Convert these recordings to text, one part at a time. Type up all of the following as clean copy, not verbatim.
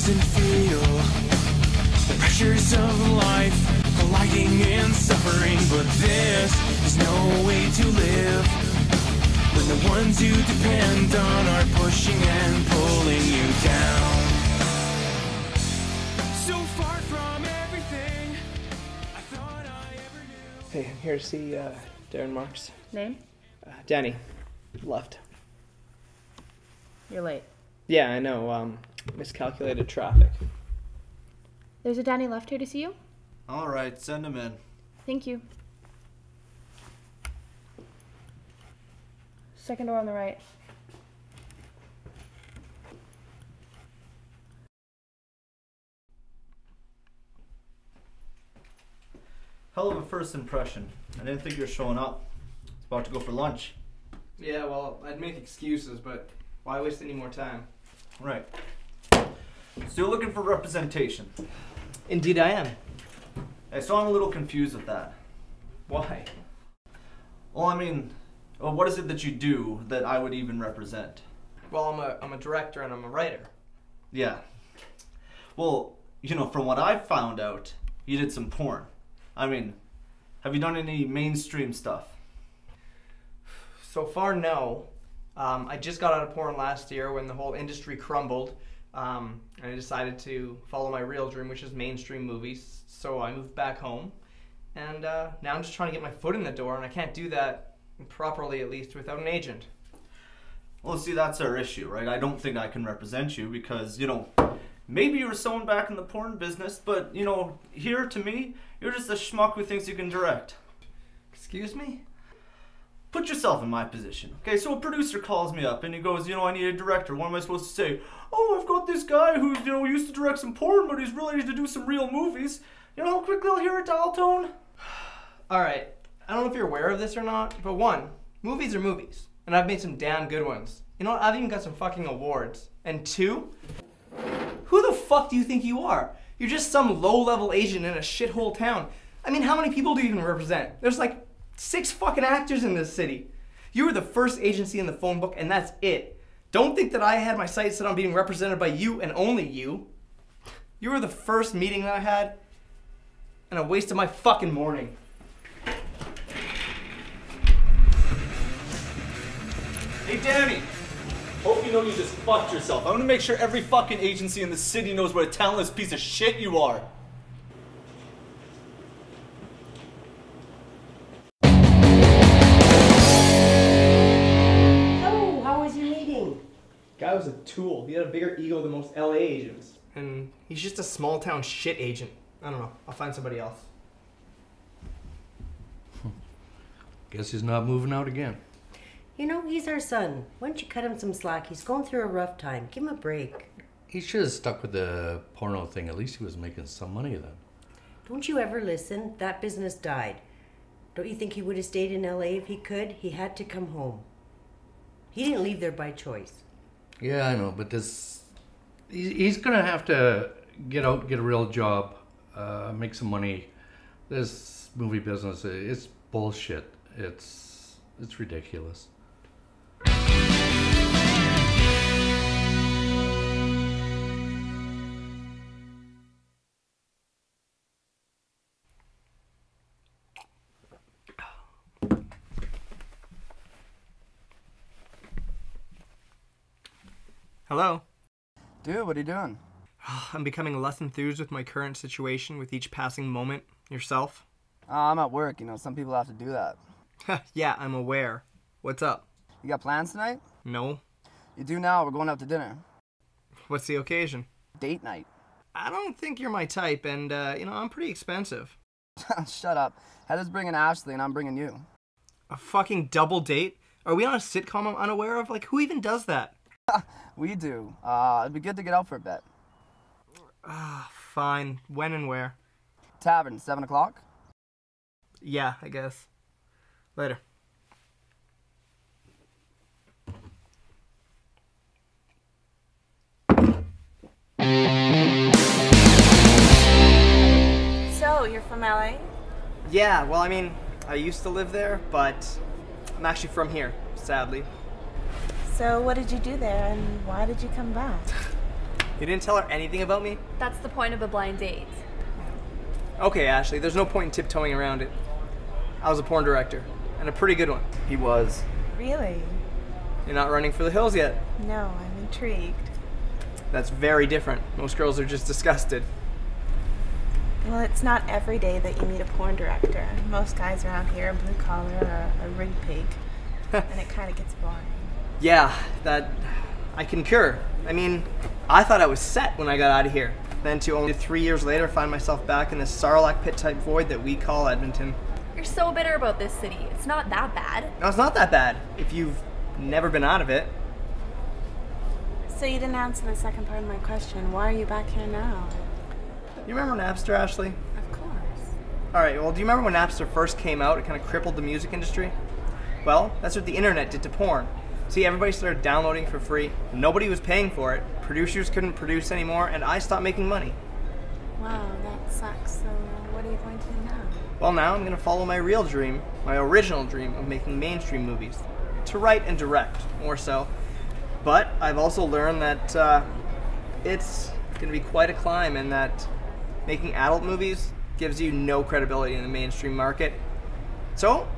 and feel the pressures of life colliding in suffering. But this is no way to live when the ones you depend on are pushing and pulling you down. So far from everything I thought I ever knew. Hey, I'm here to see Darren Marks. Name? Danny. Left. You're late. Yeah, I know. Miscalculated traffic. There's a Danny left here to see you? Alright, send him in. Thank you. Second door on the right. Hell of a first impression. I didn't think you were showing up. I was about to go for lunch. Yeah, well, I'd make excuses, but why waste any more time? Right. So you're looking for representation. Indeed I am. Hey, so I'm a little confused with that. Why? Well, I mean, what is it that you do that I would even represent? Well, I'm a director and I'm a writer. Yeah. Well, you know, from what I've found out, you did some porn. I mean, have you done any mainstream stuff? So far, no. I just got out of porn last year when the whole industry crumbled. And I decided to follow my real dream, which is mainstream movies. So I moved back home. And now I'm just trying to get my foot in the door, and I can't do that properly, at least, without an agent. Well, see, that's our issue, right? I don't think I can represent you because, you know, maybe you were someone back in the porn business, but, you know, here, to me, you're just a schmuck who thinks you can direct. Excuse me? Put yourself in my position. Okay, so a producer calls me up and he goes, you know, I need a director. What am I supposed to say? Oh, I've got this guy who's, you know, used to direct some porn, but he's really to do some real movies. You know how quickly I'll hear a dial tone? Alright, I don't know if you're aware of this or not, but one, movies are movies. And I've made some damn good ones. You know what, I've even got some fucking awards. And two, who the fuck do you think you are? You're just some low-level agent in a shithole town. I mean, how many people do you even represent? There's like 6 fucking actors in this city. You were the first agency in the phone book, and that's it. Don't think that I had my sights set on being represented by you and only you. You were the first meeting that I had, and I wasted my fucking morning. Hey, Danny. Hope you know you just fucked yourself. I want to make sure every fucking agency in the city knows what a talentless piece of shit you are. So, how was your meeting? Guy was a tool. He had a bigger ego than most LA agents. And he's just a small town shit agent. I don't know. I'll find somebody else. Guess he's not moving out again. You know, he's our son. Why don't you cut him some slack? He's going through a rough time. Give him a break. He should have stuck with the porno thing. At least he was making some money then. Don't you ever listen? That business died. Don't you think he would have stayed in LA if he could? He had to come home. He didn't leave there by choice. Yeah, I know, but he's gonna have to get out, get a real job, make some money. This movie business, it's bullshit. It's ridiculous. Hello? Dude, what are you doing? I'm becoming less enthused with my current situation with each passing moment. Yourself? I'm at work, you know, some people have to do that. Yeah, I'm aware. What's up? You got plans tonight? No. You do now, we're going out to dinner. What's the occasion? Date night. I don't think you're my type, and, you know, I'm pretty expensive. Shut up. Heather's bringing Ashley and I'm bringing you. A fucking double date? Are we on a sitcom I'm unaware of? Like, who even does that? We do. It'd be good to get out for a bit. Fine. When and where? Tavern, 7 o'clock? Yeah, I guess. Later. So, you're from LA? Yeah, well, I mean, I used to live there, but I'm actually from here, sadly. So, what did you do there and why did you come back? You didn't tell her anything about me? That's the point of a blind date. Okay, Ashley, there's no point in tiptoeing around it. I was a porn director, and a pretty good one. He was. Really? You're not running for the hills yet. No, I'm intrigued. That's very different. Most girls are just disgusted. Well, it's not every day that you meet a porn director. Most guys around here are blue collar or a rig pig. And it kind of gets boring. Yeah, that... I concur. I mean, I thought I was set when I got out of here. Then to only 3 years later find myself back in this Sarlacc pit type void that we call Edmonton. You're so bitter about this city. It's not that bad. No, it's not that bad if you've never been out of it. So you didn't answer the second part of my question. Why are you back here now? You remember Napster, Ashley? Of course. Alright, well, do you remember when Napster first came out? It kind of crippled the music industry? Well, that's what the internet did to porn. See, everybody started downloading for free. Nobody was paying for it. Producers couldn't produce anymore, and I stopped making money. Wow, that sucks. So what are you going to do now? Well, now I'm going to follow my real dream, my original dream of making mainstream movies. To write and direct, more so. But I've also learned that it's going to be quite a climb, and that making adult movies gives you no credibility in the mainstream market. So,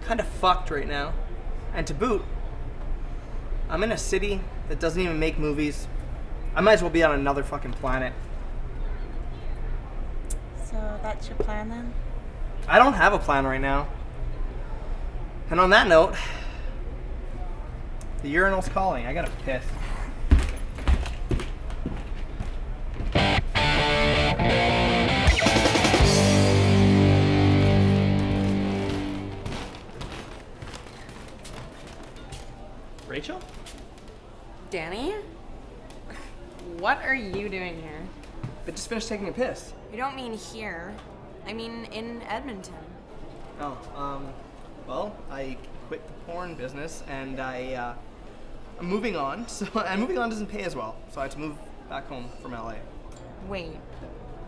kind of fucked right now. And to boot, I'm in a city that doesn't even make movies. I might as well be on another fucking planet. So that's your plan then? I don't have a plan right now. And on that note, the urinal's calling. I gotta piss. Rachel? Danny? What are you doing here? I just finished taking a piss. You don't mean here. I mean in Edmonton. Oh, well, I quit the porn business and I'm moving on. And moving on doesn't pay as well, so I had to move back home from LA. Wait,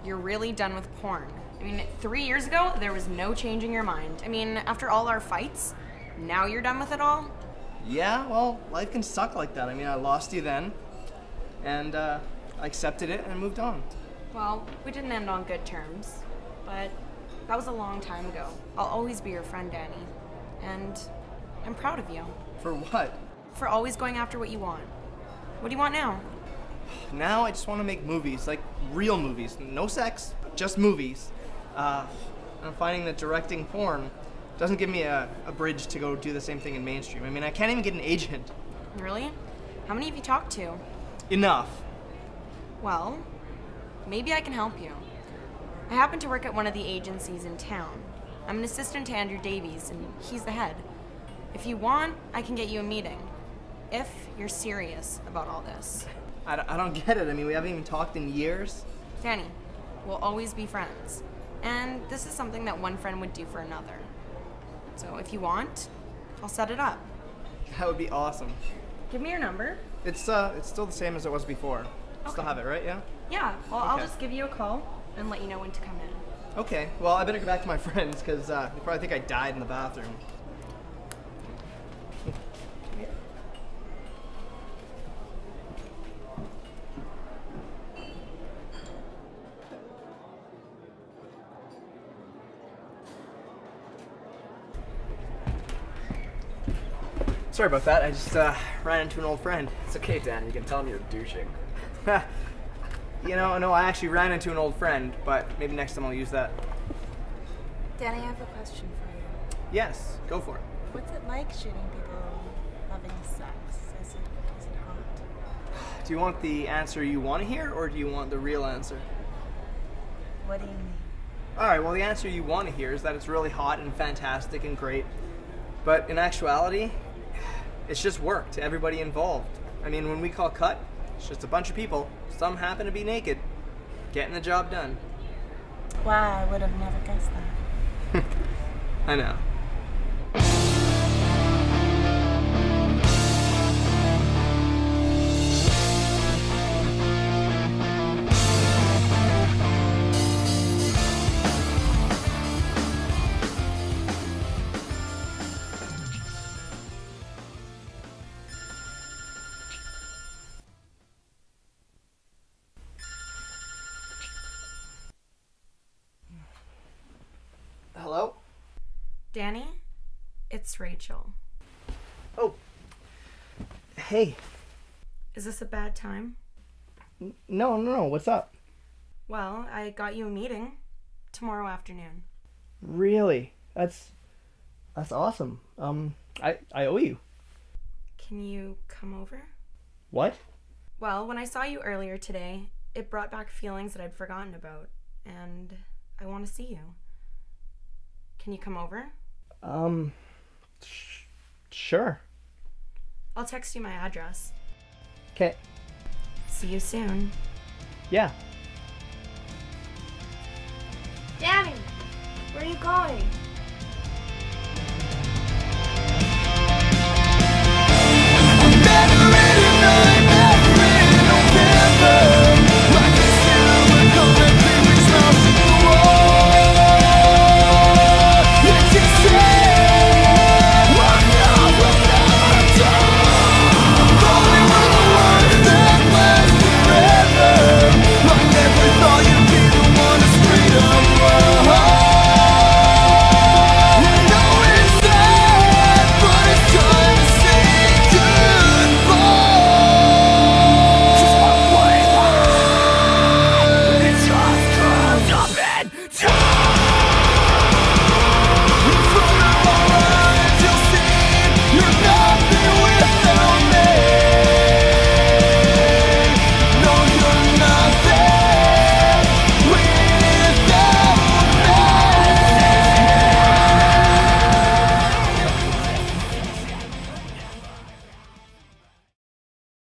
you're really done with porn? I mean, 3 years ago, there was no changing your mind. I mean, after all our fights, now you're done with it all? Yeah, well, life can suck like that. I mean, I lost you then, and I accepted it and moved on. Well, we didn't end on good terms, but that was a long time ago. I'll always be your friend, Danny, and I'm proud of you. For what? For always going after what you want. What do you want now? Now I just want to make movies, like real movies. No sex, just movies. I'm finding that directing porn doesn't give me a bridge to go do the same thing in mainstream. I mean, I can't even get an agent. Really? How many have you talked to? Enough. Well, maybe I can help you. I happen to work at one of the agencies in town. I'm an assistant to Andrew Davies, and he's the head. If you want, I can get you a meeting. If you're serious about all this. I don't get it. I mean, we haven't even talked in years. Danny, we'll always be friends. And this is something that one friend would do for another. So if you want, I'll set it up. That would be awesome. Give me your number. It's still the same as it was before. Okay. Still have it, right? Yeah? Yeah, well, I'll Okay. just give you a call and let you know when to come in. Okay, well, I better go back to my friends, because they probably think I died in the bathroom. Sorry about that, I just ran into an old friend. It's okay, Dan. You can tell him you're douching. You know, no, I actually ran into an old friend, but maybe next time I'll use that. Danny, I have a question for you. Yes, go for it. What's it like shooting people having sex? Is it hot? Do you want the answer you want to hear, or do you want the real answer? What do you mean? Alright, well, the answer you want to hear is that it's really hot and fantastic and great. But in actuality, it's just work to everybody involved. I mean, when we call cut, it's just a bunch of people. Some happen to be naked, getting the job done. Wow, I would have never guessed that. I know. Danny, it's Rachel. Oh. Hey. Is this a bad time? No. What's up? Well, I got you a meeting tomorrow afternoon. Really? That's awesome. I owe you. Can you come over? What? Well, when I saw you earlier today, it brought back feelings that I'd forgotten about, and I want to see you. Can you come over? Sure. I'll text you my address. Okay. See you soon. Yeah. Danny, where are you going?